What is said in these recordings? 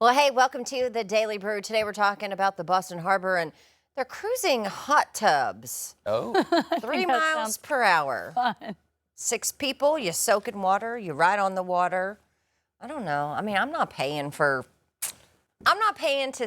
Well, hey, welcome to the Daily Brew. Today we're talking about the Boston Harbor, and they're cruising hot tubs. Oh. 3 miles per hour. Fun. 6 people, you soak in water, you ride on the water. I don't know. I mean, I'm not paying to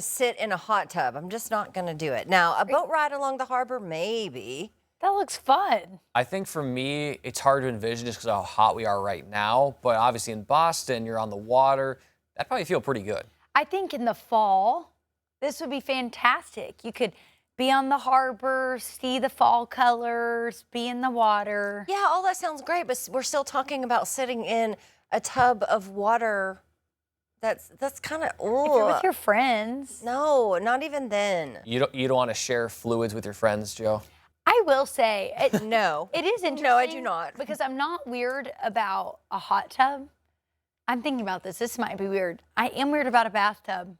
sit in a hot tub. I'm just not going to do it. Now, a boat ride along the harbor, maybe. That looks fun. I think for me, it's hard to envision just because of how hot we are right now. But obviously in Boston, you're on the water. That'd probably feel pretty good. I think in the fall, this would be fantastic. You could be on the harbor, see the fall colors, be in the water. Yeah, all that sounds great, but we're still talking about sitting in a tub of water. That's kind of, If you're with your friends. No, not even then. You don't want to share fluids with your friends, Joe? I will say, No. it is interesting. No, I do not. Because I'm not weird about a hot tub. I'm thinking about this. This might be weird. I am weird about a bathtub.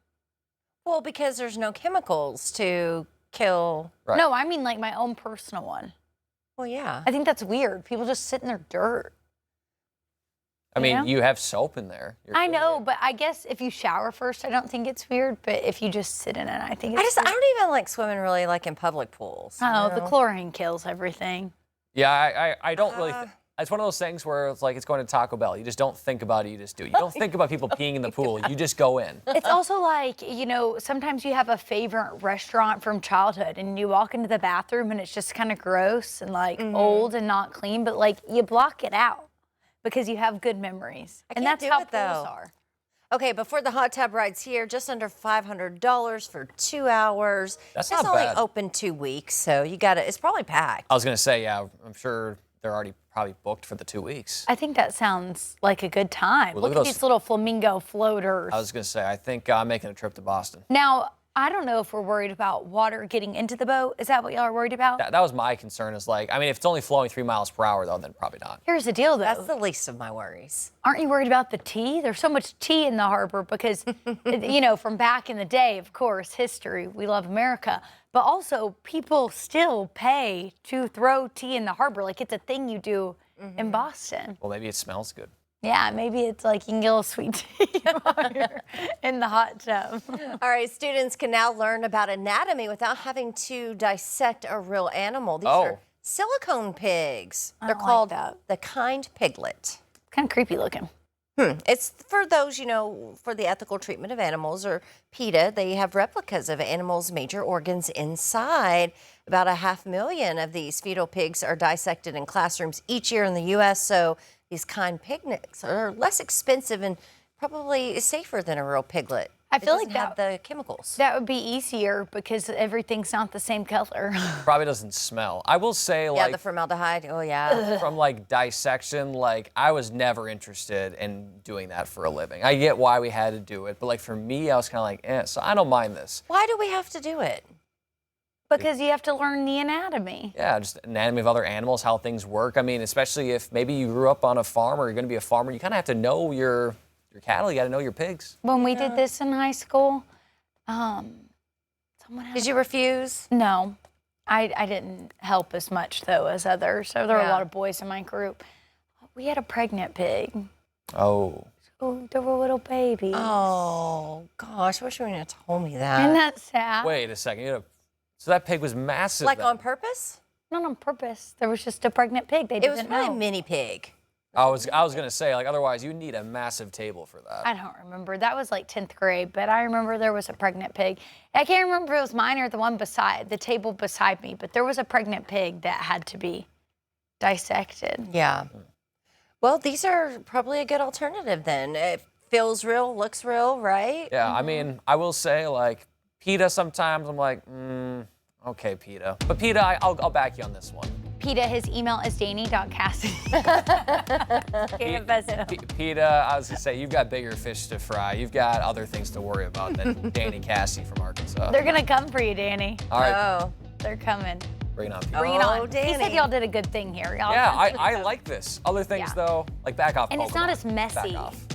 Well, because there's no chemicals to kill. Right. No, I mean like my own personal one. Well, yeah. I think that's weird. People just sit in their dirt. I mean, know? you have soap in there. I know, but I guess if you shower first, I don't think it's weird. But if you just sit in it, I think it's I weird. don't even like swimming really like in public pools. Oh, you the know? chlorine kills everything. Yeah, I don't really. It's one of those things where it's like it's going to Taco Bell. You just don't think about it. You just do it. You don't think about people peeing in the pool. You just go in. It's also like, you know, sometimes you have a favorite restaurant from childhood and you walk into the bathroom and it's just kind of gross and like old and not clean, but like you block it out because you have good memories. And can't that's do how it, though. pools are. Okay, before the hot tub rides here, just under $500 for 2 hours. That's it's not only bad. open 2 weeks, so you got it. It's probably packed. I was going to say, yeah, I'm sure they're already probably booked for the 2 weeks. I think that sounds like a good time. Well, look look at at those- these little flamingo floaters. I was going to say, I think I'm making a trip to Boston. Now, I don't know if we're worried about water getting into the boat. Is that what y'all are worried about? That was my concern is like, I mean, if it's only flowing 3 miles per hour, though, then probably not. Here's the deal, though. That's the least of my worries. Aren't you worried about the tea? There's so much tea in the harbor because, you know, from back in the day, of course, history, we love America. But also, people still pay to throw tea in the harbor. Like, it's a thing you do in Boston. Well, maybe it smells good. Yeah, maybe it's like you can get a little sweet tea while you're in the hot tub. All right, students can now learn about anatomy without having to dissect a real animal. These are silicone pigs. They're don't like called that. the kind piglet. Kind of creepy looking. It's for those, you know, for the ethical treatment of animals, or PETA. They have replicas of animals' major organs inside. About 500,000 of these fetal pigs are dissected in classrooms each year in the U.S., so these kind piglets are less expensive and probably safer than a real piglet. I feel like doesn't have the chemicals. That would be easier because everything's not the same color. Probably doesn't smell. I will say, Yeah, like, the formaldehyde. Oh, yeah. from like dissection, like I was never interested in doing that for a living. I get why we had to do it, but like for me, I was kind of like, so I don't mind this. Why do we have to do it? Because you have to learn the anatomy. Yeah, just anatomy of other animals, how things work. I mean, especially if maybe you grew up on a farm or you're going to be a farmer, you kind of have to know your cattle. You got to know your pigs. When we did this in high school, someone Did you refuse? No, I didn't help as much, though, as others. So there were a lot of boys in my group. We had a pregnant pig. Oh. Oh, there were little babies. Oh, gosh. I wish you wouldn't have told me that. Isn't that sad? Wait a second. So that pig was massive. Like then. on purpose? Not on purpose. There was just a pregnant pig. They It didn't was probably know. a mini pig. I was going to say, like, otherwise you need a massive table for that. I don't remember. That was like 10th grade, but I remember there was a pregnant pig. I can't remember if it was mine or the one beside the table beside me, but there was a pregnant pig that had to be dissected. Yeah. Well, these are probably a good alternative then. It feels real, looks real, right? Yeah, I mean, I will say, like, PETA sometimes I'm like, okay, PETA. But PETA, I'll back you on this one. PETA, his email is danny.cassidy. PETA, I was going to say, you've got bigger fish to fry. You've got other things to worry about than Danny Cassie from Arkansas. They're going to come for you, Danny. All right, Oh. They're coming. bring it on, PETA. Bring it on. He Danny. said y'all did a good thing here. Y'all Yeah, I like this. Other things, Yeah. though, like back off. And it's not Pokemon. as messy. Back off.